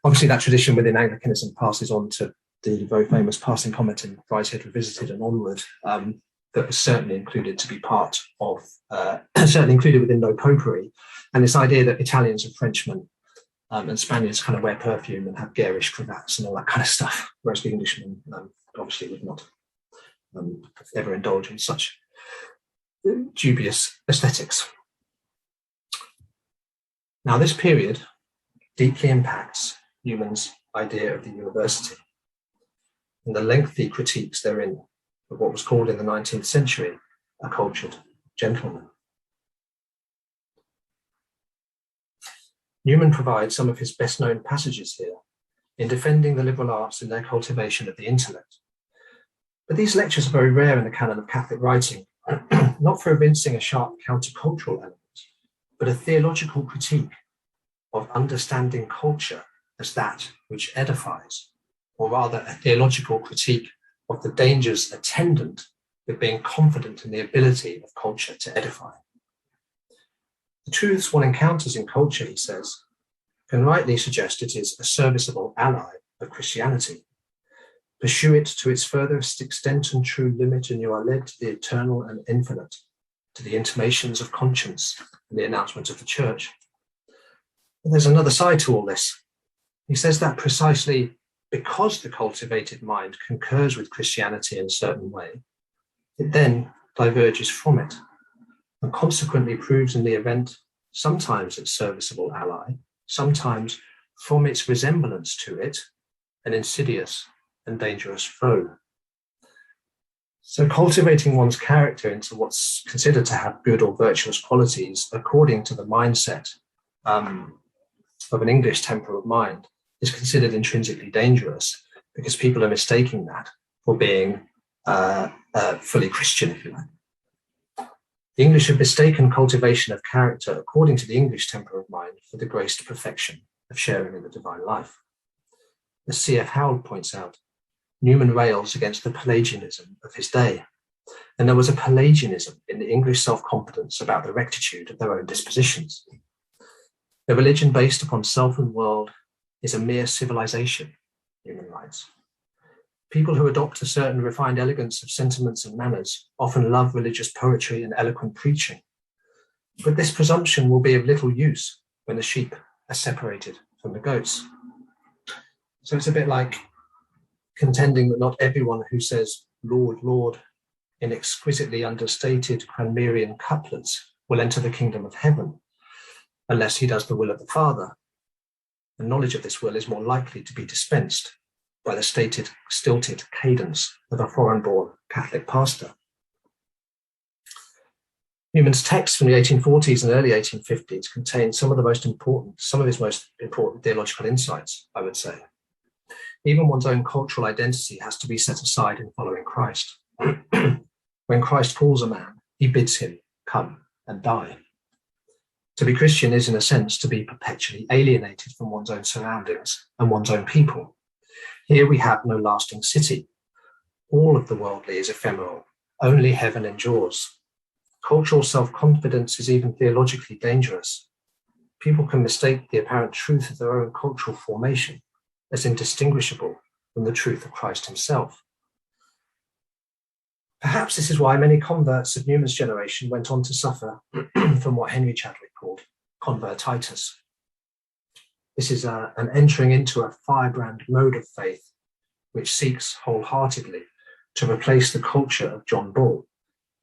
[SPEAKER 2] Obviously, that tradition within Anglicanism passes on to the very famous passing comment in Brideshead Revisited and onward, that was certainly included to be part of, certainly included within no popery. And this idea that Italians and Frenchmen and Spaniards kind of wear perfume and have garish cravats and all that kind of stuff, whereas the Englishmen obviously would not ever indulge in such dubious aesthetics. Now, this period deeply impacts Newman's idea of the university and the lengthy critiques therein of what was called in the 19th century a cultured gentleman. Newman provides some of his best-known passages here in defending the liberal arts in their cultivation of the intellect, But these lectures are very rare in the canon of Catholic writing, not for evincing a sharp countercultural element, but a theological critique of understanding culture as that which edifies, or rather a theological critique of the dangers attendant with being confident in the ability of culture to edify. The truths one encounters in culture, he says, can rightly suggest it is a serviceable ally of Christianity. Pursue it to its furthest extent and true limit, and you are led to the eternal and infinite, to the intimations of conscience and the announcement of the church. But there's another side to all this. He says that precisely because the cultivated mind concurs with Christianity in a certain way, it then diverges from it, and consequently proves in the event sometimes its serviceable ally, sometimes from its resemblance to it, an insidious and dangerous foe. So cultivating one's character into what's considered to have good or virtuous qualities according to the mindset of an English temper of mind is considered intrinsically dangerous, because people are mistaking that for being fully Christian, if you like. The English have mistaken cultivation of character according to the English temper of mind for the graced perfection of sharing in the divine life. As C.F. Howell points out, Newman rails against the Pelagianism of his day, and there was a Pelagianism in the English self-confidence about the rectitude of their own dispositions. A religion based upon self and world is a mere civilization, Newman writes. People who adopt a certain refined elegance of sentiments and manners often love religious poetry and eloquent preaching. But this presumption will be of little use when the sheep are separated from the goats. So it's a bit like contending that not everyone who says, Lord, Lord, in exquisitely understated Cranmerian couplets will enter the kingdom of heaven, unless he does the will of the Father. The knowledge of this will is more likely to be dispensed by the stated, stilted cadence of a foreign-born Catholic pastor. Newman's texts from the 1840s and early 1850s contain some of his most important theological insights, I would say. Even one's own cultural identity has to be set aside in following Christ. When Christ calls a man, he bids him come and die. To be Christian is, in a sense, to be perpetually alienated from one's own surroundings and one's own people. Here we have no lasting city. All of the worldly is ephemeral. Only heaven endures. Cultural self-confidence is even theologically dangerous. People can mistake the apparent truth of their own cultural formation as indistinguishable from the truth of Christ himself. Perhaps this is why many converts of Newman's generation went on to suffer from what Henry Chadwick called convertitis. This is an entering into a firebrand mode of faith which seeks wholeheartedly to replace the culture of John Bull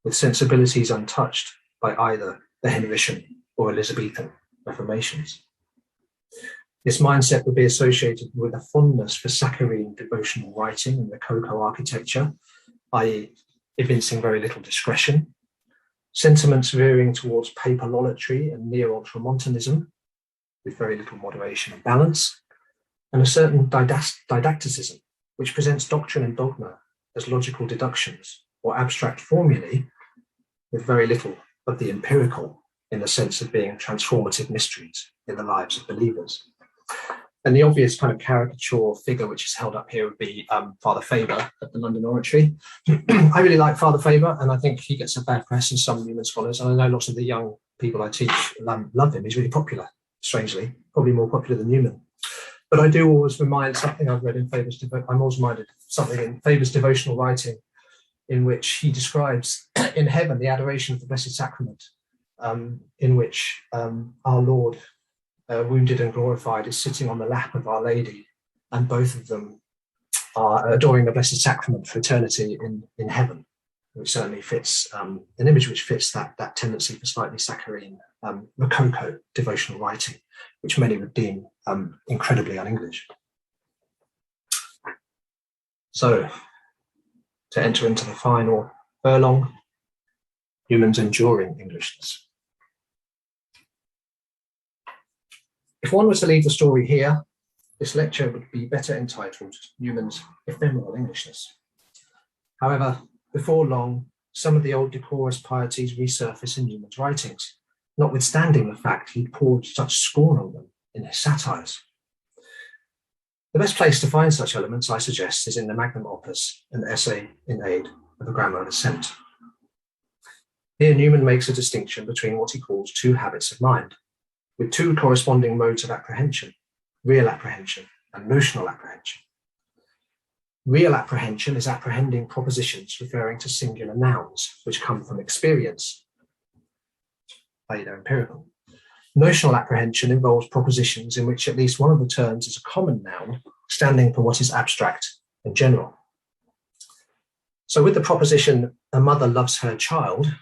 [SPEAKER 2] with sensibilities untouched by either the Henrician or Elizabethan Reformations. This mindset would be associated with a fondness for saccharine devotional writing and rococo architecture, i.e. evincing very little discretion, sentiments veering towards paperlolatry and neo-ultramontanism, with very little moderation and balance, and a certain didacticism, which presents doctrine and dogma as logical deductions or abstract formulae, with very little of the empirical in the sense of being transformative mysteries in the lives of believers. And the obvious kind of caricature figure which is held up here would be Father Faber at the London Oratory. I really like Father Faber, and I think he gets a bad press in some Newman scholars, and I know lots of the young people I teach love him. He's really popular, strangely, probably more popular than Newman. But I do always remind something I've read in Faber's I'm always reminded of something in Faber's devotional writing, in which he describes in heaven the adoration of the Blessed Sacrament, in which our Lord, wounded and glorified, is sitting on the lap of Our Lady, and both of them are adoring the Blessed Sacrament for eternity in heaven, which certainly fits an image which fits that tendency for slightly saccharine rococo devotional writing, which many would deem incredibly un-English. So, to enter into the final furlong, Newman's enduring Englishness. If one was to leave the story here, this lecture would be better entitled Newman's Ephemeral Englishness. However, before long, some of the old decorous pieties resurface in Newman's writings, notwithstanding the fact he poured such scorn on them in his satires. The best place to find such elements, I suggest, is in the magnum opus, an essay in aid of the grammar of assent. Here Newman makes a distinction between what he calls two habits of mind, with two corresponding modes of apprehension, real apprehension and notional apprehension. Real apprehension is apprehending propositions referring to singular nouns, which come from experience, i.e. they're empirical. Notional apprehension involves propositions in which at least one of the terms is a common noun, standing for what is abstract and general. So with the proposition, a mother loves her child,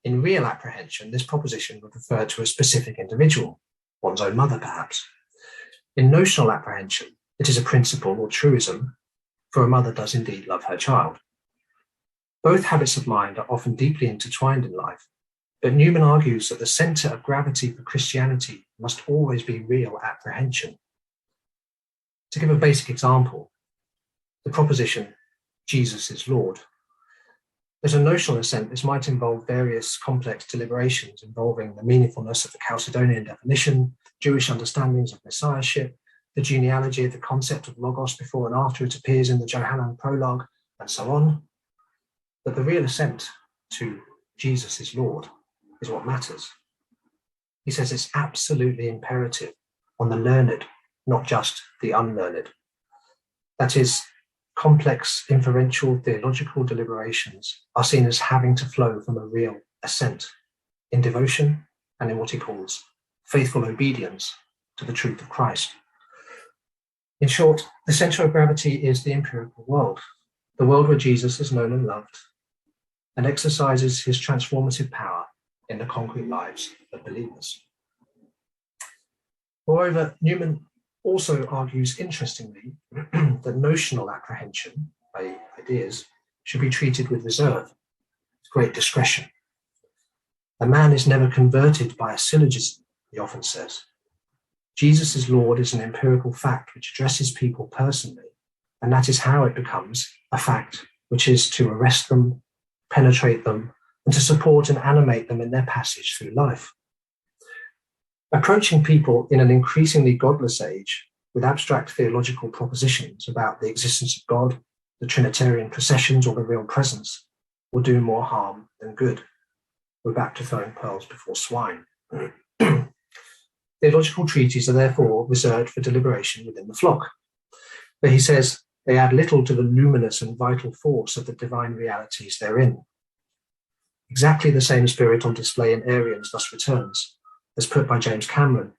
[SPEAKER 2] in real apprehension, this proposition would refer to a specific individual, one's own mother perhaps. In notional apprehension, it is a principle or truism, for a mother does indeed love her child. Both habits of mind are often deeply intertwined in life, but Newman argues that the centre of gravity for Christianity must always be real apprehension. To give a basic example, the proposition, Jesus is Lord. As a notional assent, this might involve various complex deliberations involving the meaningfulness of the Chalcedonian definition, Jewish understandings of messiahship, the genealogy of the concept of logos before and after it appears in the Johannine prologue, and so on. But the real assent to Jesus is Lord is what matters. He says it's absolutely imperative on the learned, not just the unlearned. That is, complex inferential theological deliberations are seen as having to flow from a real assent in devotion and in what he calls faithful obedience to the truth of Christ. In short, the centre of gravity is the empirical world, the world where Jesus is known and loved and exercises his transformative power in the concrete lives of believers. Moreover, Newman also argues interestingly that notional apprehension, i.e. ideas, should be treated with reserve, great discretion. A man is never converted by a syllogism, he often says. Jesus is Lord is an empirical fact which addresses people personally, and that is how it becomes a fact which is to arrest them, penetrate them, and to support and animate them in their passage through life. Approaching people in an increasingly godless age with abstract theological propositions about the existence of God, the Trinitarian processions, or the real presence will do more harm than good. We're back to throwing pearls before swine. Theological treatises are therefore reserved for deliberation within the flock. But he says they add little to the luminous and vital force of the divine realities therein. Exactly the same spirit on display in Arians thus returns, as put by James Cameron,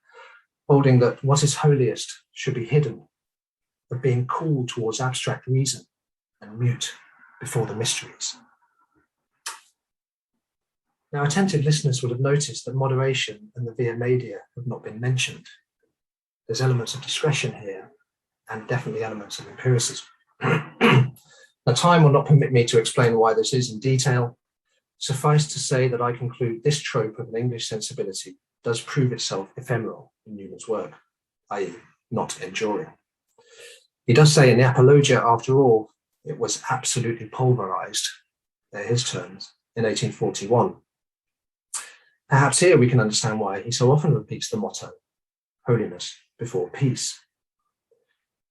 [SPEAKER 2] holding that what is holiest should be hidden, but being cool towards abstract reason and mute before the mysteries. Now, attentive listeners would have noticed that moderation and the via media have not been mentioned. There's elements of discretion here, and definitely elements of empiricism. Now, time will not permit me to explain why this is in detail. Suffice to say that I conclude this trope of an English sensibility does prove itself ephemeral in Newman's work, i.e. not enduring. He does say in the Apologia, after all, it was absolutely pulverized, they're his terms, in 1841. Perhaps here we can understand why he so often repeats the motto, holiness before peace.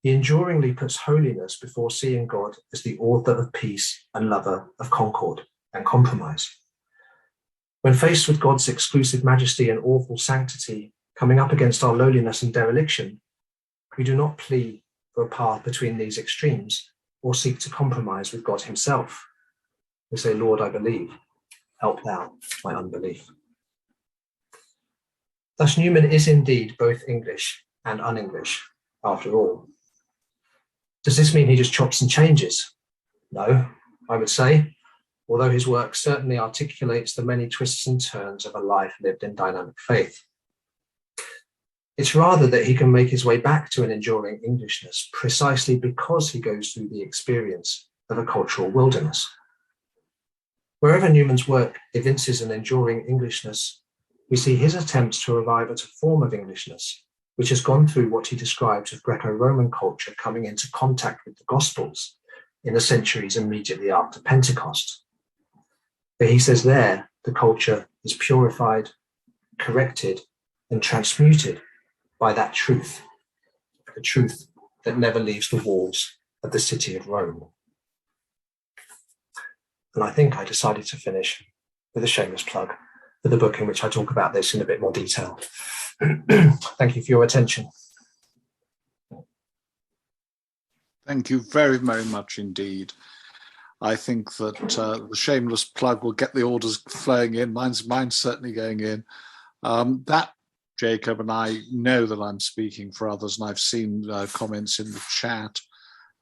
[SPEAKER 2] He enduringly puts holiness before seeing God as the author of peace and lover of concord and compromise. When faced with God's exclusive majesty and awful sanctity, coming up against our lowliness and dereliction, we do not plead for a path between these extremes or seek to compromise with God himself. We say, Lord, I believe, help thou my unbelief. Thus, Newman is indeed both English and un-English, after all. Does this mean he just chops and changes? No, I would say, although his work certainly articulates the many twists and turns of a life lived in dynamic faith. It's rather that he can make his way back to an enduring Englishness precisely because he goes through the experience of a cultural wilderness. Wherever Newman's work evinces an enduring Englishness, we see his attempts to arrive at a form of Englishness which has gone through what he describes as Greco-Roman culture coming into contact with the Gospels in the centuries immediately after Pentecost. But he says there, the culture is purified, corrected, and transmuted by that truth, the truth that never leaves the walls of the city of Rome. And I think I decided to finish with a shameless plug for the book in which I talk about this in a bit more detail. Thank you for your attention.
[SPEAKER 1] Thank you very, very much indeed. I think that the shameless plug will get the orders flowing in. Mine's certainly going in. That, Jacob, and I know that I'm speaking for others, and I've seen comments in the chat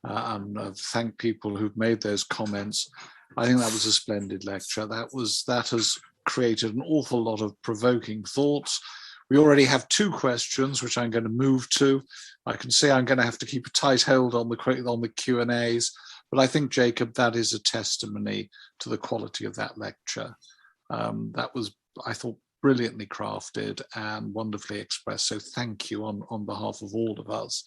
[SPEAKER 1] and thank people who've made those comments. I think that was a splendid lecture. That has created an awful lot of provoking thoughts. We already have 2 questions, which I'm going to move to. I can see I'm going to have to keep a tight hold on the Q&As, but I think, Jacob, that is a testimony to the quality of that lecture. That was, I thought, brilliantly crafted and wonderfully expressed. So thank you on behalf of all of us.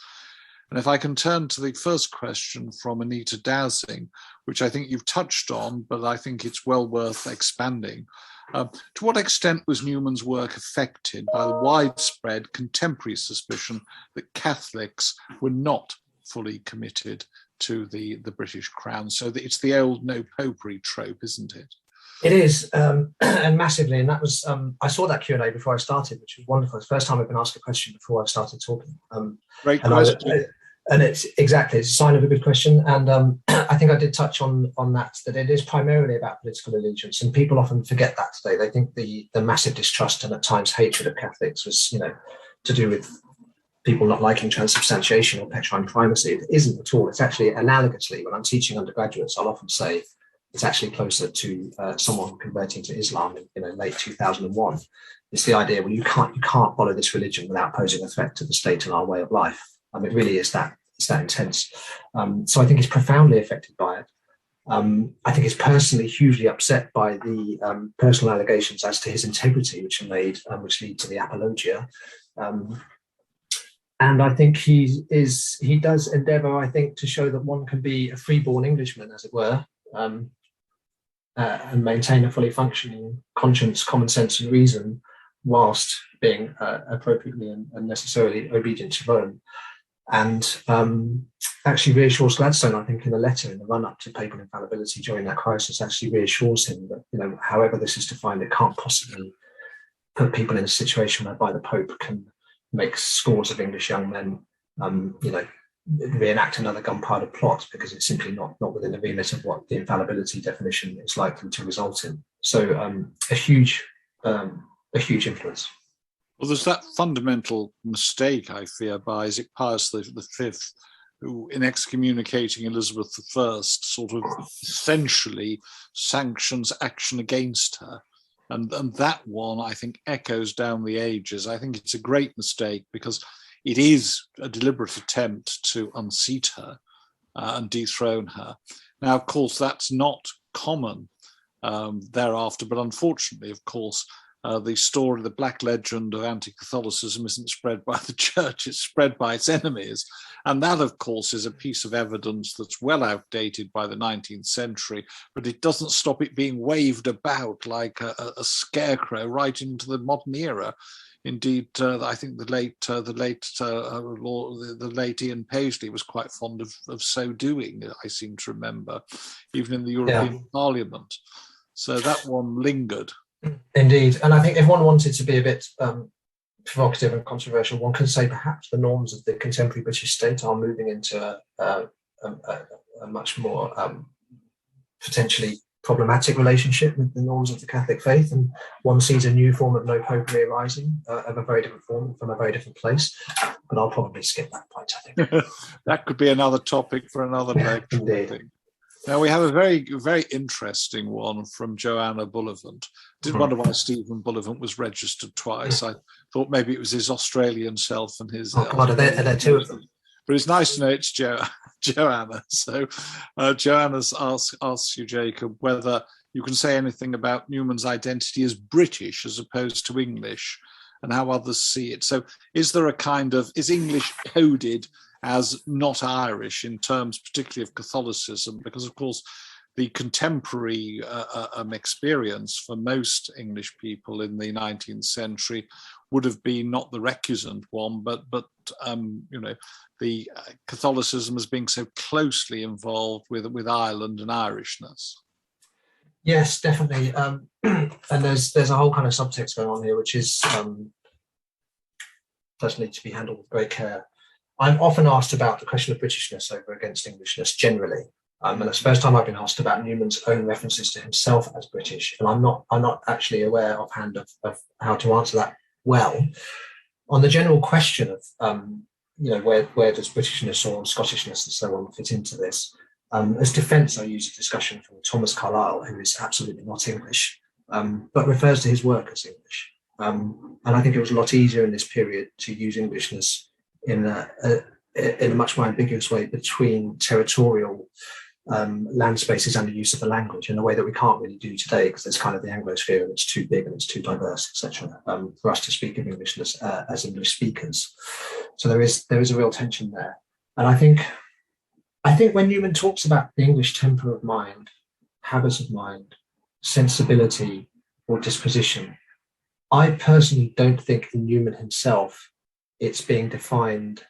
[SPEAKER 1] And if I can turn to the first question from Anita Dowsing, which I think you've touched on, but I think it's well worth expanding. To what extent was Newman's work affected by the widespread contemporary suspicion that Catholics were not fully committed to the British Crown? So that it's the old no popery trope, isn't it?
[SPEAKER 2] It is, and massively. And that was, I saw that Q&A before I started, which was wonderful. It's the first time I've been asked a question before I started talking.
[SPEAKER 1] Great question.
[SPEAKER 2] And it's a sign of a good question. And I think I did touch on that it is primarily about political allegiance. And people often forget that today. They think the massive distrust and at times hatred of Catholics was, to do with people not liking transubstantiation or petrine primacy. It isn't at all. It's actually analogously, when I'm teaching undergraduates, I'll often say it's actually closer to someone converting to Islam in late 2001. It's the idea, well, you can't follow this religion without posing a threat to the state and our way of life. It really is that intense. So I think he's profoundly affected by it. I think he's personally hugely upset by the personal allegations as to his integrity, which are made, which lead to the apologia. And I think he does endeavour, I think, to show that one can be a freeborn Englishman, as it were, and maintain a fully functioning conscience, common sense, and reason, whilst being appropriately and necessarily obedient to Rome. And actually reassures Gladstone, I think, in a letter in the run-up to papal infallibility during that crisis, actually reassures him that, however this is defined, it can't possibly put people in a situation whereby the Pope can make scores of English young men, reenact another gunpowder plot, because it's simply not within the remit of what the infallibility definition is likely to result in. So a huge influence.
[SPEAKER 1] Well, there's that fundamental mistake, I fear, by, is it Pius V, who, in excommunicating Elizabeth I, sort of essentially sanctions action against her. And that one, I think, echoes down the ages. I think it's a great mistake because it is a deliberate attempt to unseat her and dethrone her. Now, of course, that's not common thereafter, but unfortunately, of course, the story, the black legend of anti-Catholicism isn't spread by the church, it's spread by its enemies. And that, of course, is a piece of evidence that's well outdated by the 19th century, but it doesn't stop it being waved about like a scarecrow right into the modern era. Indeed, I think the late Ian Paisley was quite fond of so doing, I seem to remember, even in the European Parliament. So that one lingered.
[SPEAKER 2] Indeed. And I think if one wanted to be a bit provocative and controversial, one could say perhaps the norms of the contemporary British state are moving into a much more potentially problematic relationship with the norms of the Catholic faith, and one sees a new form of no popery arising of a very different form from a very different place. But I'll probably skip that point, I think.
[SPEAKER 1] That could be another topic for another lecture.
[SPEAKER 2] Indeed.
[SPEAKER 1] I think. Now we have a very, very interesting one from Joanna Bullivant. Did wonder why Stephen Bullivant was registered twice. I thought maybe it was his Australian self and his.
[SPEAKER 2] Oh God, are there two of them?
[SPEAKER 1] But it's nice to know it's Joanna. So Joanna asks you, Jacob, whether you can say anything about Newman's identity as British as opposed to English, and how others see it. So is there a kind of, is English coded as not Irish in terms particularly of Catholicism, because of course the contemporary experience for most English people in the 19th century would have been not the recusant one, but the Catholicism as being so closely involved with Ireland and Irishness.
[SPEAKER 2] Yes, definitely. And there's a whole kind of subtext going on here, which is does need to be handled with great care. I'm often asked about the question of Britishness over against Englishness generally. And it's the first time I've been asked about Newman's own references to himself as British. And I'm not actually aware offhand of how to answer that well. On the general question of where does Britishness or Scottishness and so on fit into this? As defence, I use a discussion from Thomas Carlyle, who is absolutely not English, but refers to his work as English. And I think it was a lot easier in this period to use Englishness in a much more ambiguous way between territorial land spaces and the use of the language in a way that we can't really do today, because there's kind of the Anglosphere and it's too big and it's too diverse, etc., for us to speak of Englishness as English speakers. So there is a real tension there. And I think when Newman talks about the English temper of mind, habits of mind, sensibility or disposition, I personally don't think in Newman himself it's being defined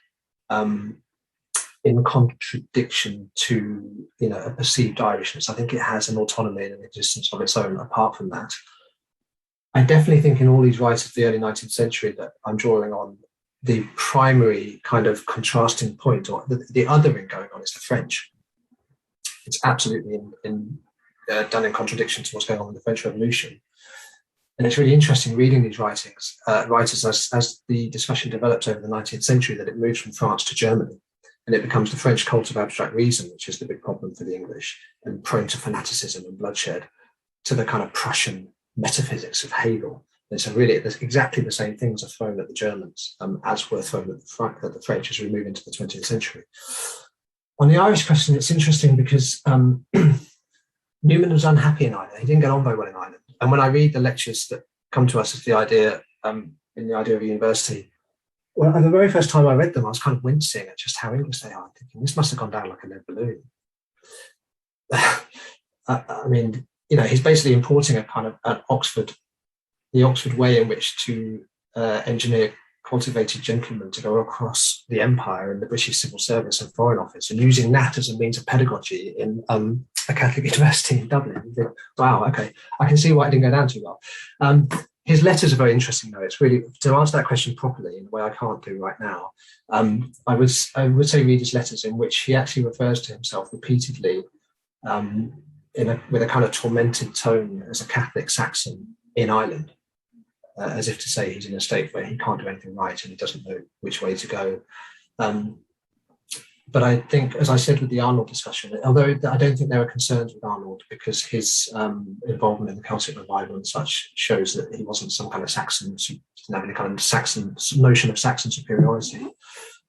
[SPEAKER 2] in contradiction to a perceived Irishness. I think it has an autonomy and an existence of its own apart from that. I definitely think in all these writers of the early 19th century that I'm drawing on, the primary kind of contrasting point or the othering going on is the French. It's absolutely done in contradiction to what's going on in the French Revolution. And it's really interesting reading these writers as the discussion develops over the 19th century, that it moves from France to Germany and it becomes the French cult of abstract reason, which is the big problem for the English and prone to fanaticism and bloodshed, to the kind of Prussian metaphysics of Hegel. And so really there's exactly the same things are thrown at the Germans as were thrown at the French as we move into the 20th century. On the Irish question, it's interesting because Newman was unhappy in Ireland. He didn't get on very well in Ireland. And when I read the lectures that come to us as the idea in the idea of a university, well, the very first time I read them, I was kind of wincing at just how English they are, thinking this must have gone down like a lead balloon. I mean, he's basically importing a kind of the Oxford way in which to engineer cultivated gentlemen to go across the empire in the British civil service and foreign office, and using that as a means of pedagogy in a Catholic university in Dublin. You think, wow, okay, I can see why it didn't go down too well. His letters are very interesting, though. It's really, to answer that question properly in a way I can't do right now, I would say read his letters, in which he actually refers to himself repeatedly with a kind of tormented tone as a Catholic Saxon in Ireland, as if to say he's in a state where he can't do anything right and he doesn't know which way to go. But I think, as I said with the Arnold discussion, although I don't think there are concerns with Arnold, because his involvement in the Celtic revival and such shows that he wasn't some kind of Saxon, didn't have any kind of Saxon notion of Saxon superiority.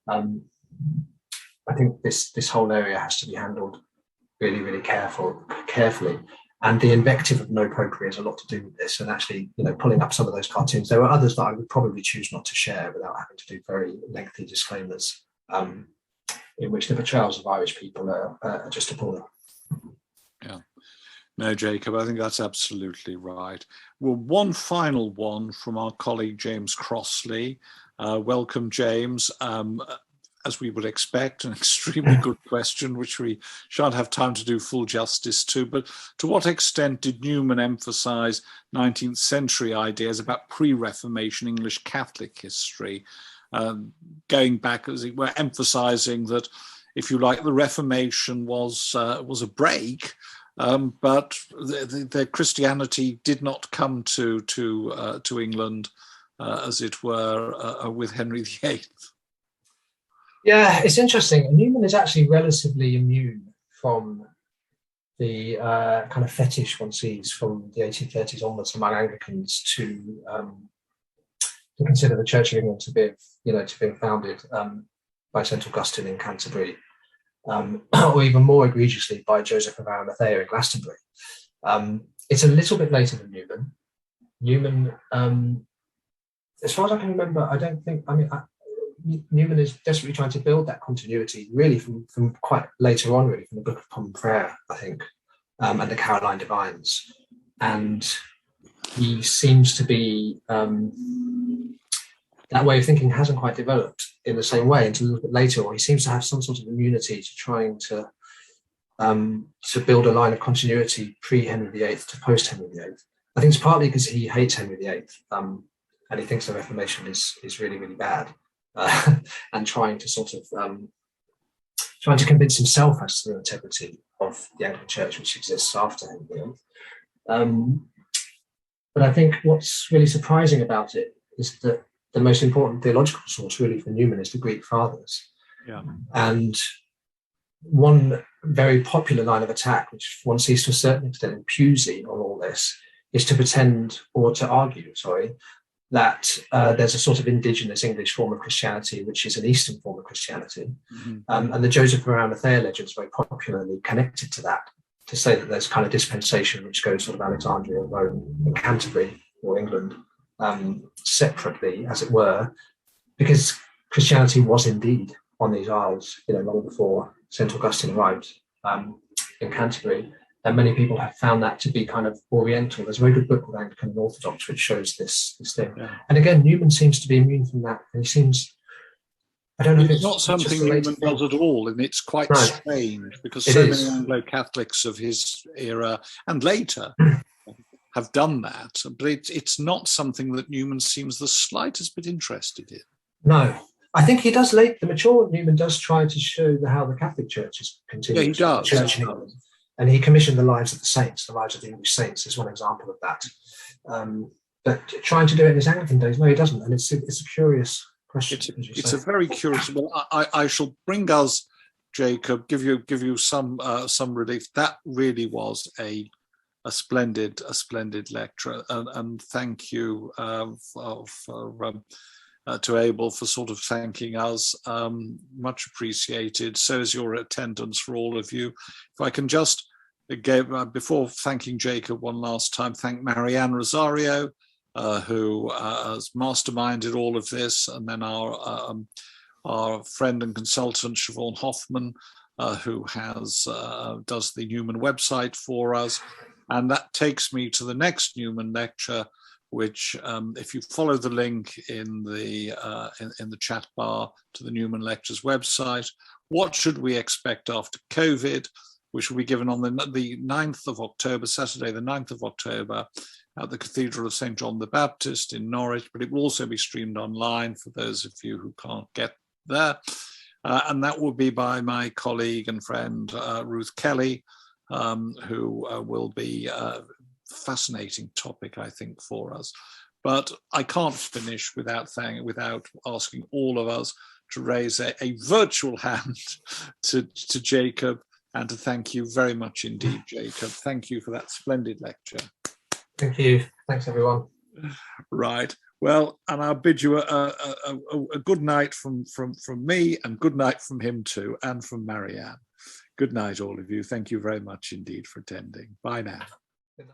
[SPEAKER 2] I think this whole area has to be handled really, really carefully. And the invective of no popery has a lot to do with this, and actually, pulling up some of those cartoons. There are others that I would probably choose not to share without having to do very lengthy disclaimers, in which the portrayals of Irish people are just appalling.
[SPEAKER 1] Yeah. No, Jacob, I think that's absolutely right. Well, one final one from our colleague, James Crossley. Welcome, James. As we would expect, an extremely good question, which we shan't have time to do full justice to. But to what extent did Newman emphasize 19th century ideas about pre-Reformation English Catholic history? Going back, as it were, emphasizing that, if you like, the Reformation was a break, but the Christianity did not come to England, as it were, with Henry VIII.
[SPEAKER 2] Yeah, it's interesting. Newman is actually relatively immune from the kind of fetish one sees from the 1830s onwards among Anglicans to consider the Church of England to be founded by St. Augustine in Canterbury, or even more egregiously by Joseph of Arimathea in Glastonbury. It's a little bit later than Newman. As far as I can remember, Newman is desperately trying to build that continuity, really from quite later on, really from the Book of Common Prayer, I think, and the Caroline Divines. And he seems to be, that way of thinking hasn't quite developed in the same way until a little bit later, or he seems to have some sort of immunity to trying to build a line of continuity pre-Henry VIII to post-Henry VIII. I think it's partly because he hates Henry VIII, and he thinks the Reformation is really, really bad, and trying to sort of trying to convince himself as to the integrity of the Anglican Church, which exists after Henry VIII. But I think what's really surprising about it is that the most important theological source really for Newman is the Greek Fathers.
[SPEAKER 1] Yeah.
[SPEAKER 2] And one very popular line of attack, which one sees to a certain extent in Pusey on all this, is to pretend, or to argue, that there's a sort of indigenous English form of Christianity, which is an Eastern form of Christianity.
[SPEAKER 1] Mm-hmm.
[SPEAKER 2] And the Joseph of Arimathea legend is very popularly connected to that, to say that there's kind of dispensation which goes sort of Alexandria, Rome, and Canterbury, or England, separately, as it were, because Christianity was indeed on these isles, long before St. Augustine arrived in Canterbury. And many people have found that to be kind of Oriental. There's a very good book called Anglican and Orthodox which shows this thing. Yeah. And again, Newman seems to be immune from that. And he seems, I don't know if
[SPEAKER 1] it's not something Newman does at all, and it's quite strange because so many Anglo-Catholics of his era and later have done that. But it's not something that Newman seems the slightest bit interested in.
[SPEAKER 2] No. I think he does the mature Newman does try to show how the Catholic Church is continuing.
[SPEAKER 1] Yeah, he does.
[SPEAKER 2] Church in England. And he commissioned the lives of the saints, the lives of the English saints is one example of that. But trying to do it in his Anglican days, no, he doesn't. And it's a curious question.
[SPEAKER 1] It's a very curious. Well, I shall bring us, Jacob, give you some relief. That really was a splendid lecture, and thank you to Abel for sort of thanking us. Much appreciated. So is your attendance for all of you. If I can just, before thanking Jacob one last time, thank Marianne Rosario, who has masterminded all of this, and then our friend and consultant Siobhan Hoffman, who does the Newman website for us. And that takes me to the next Newman lecture, which, if you follow the link in the chat bar to the Newman Lectures website, what should we expect after COVID, which will be given on the 9th of October, Saturday, the 9th of October, at the Cathedral of St. John the Baptist in Norwich, but it will also be streamed online for those of you who can't get there. And that will be by my colleague and friend, Ruth Kelly, who will be fascinating topic, I think, for us. But I can't finish without asking all of us to raise a virtual hand to Jacob, and to thank you very much indeed, Jacob. Thank you for that splendid lecture.
[SPEAKER 2] Thank you. Thanks, everyone.
[SPEAKER 1] Right. Well, and I'll bid you a good night from me, and good night from him too, and from Marianne. Good night, all of you. Thank you very much indeed for attending. Bye now.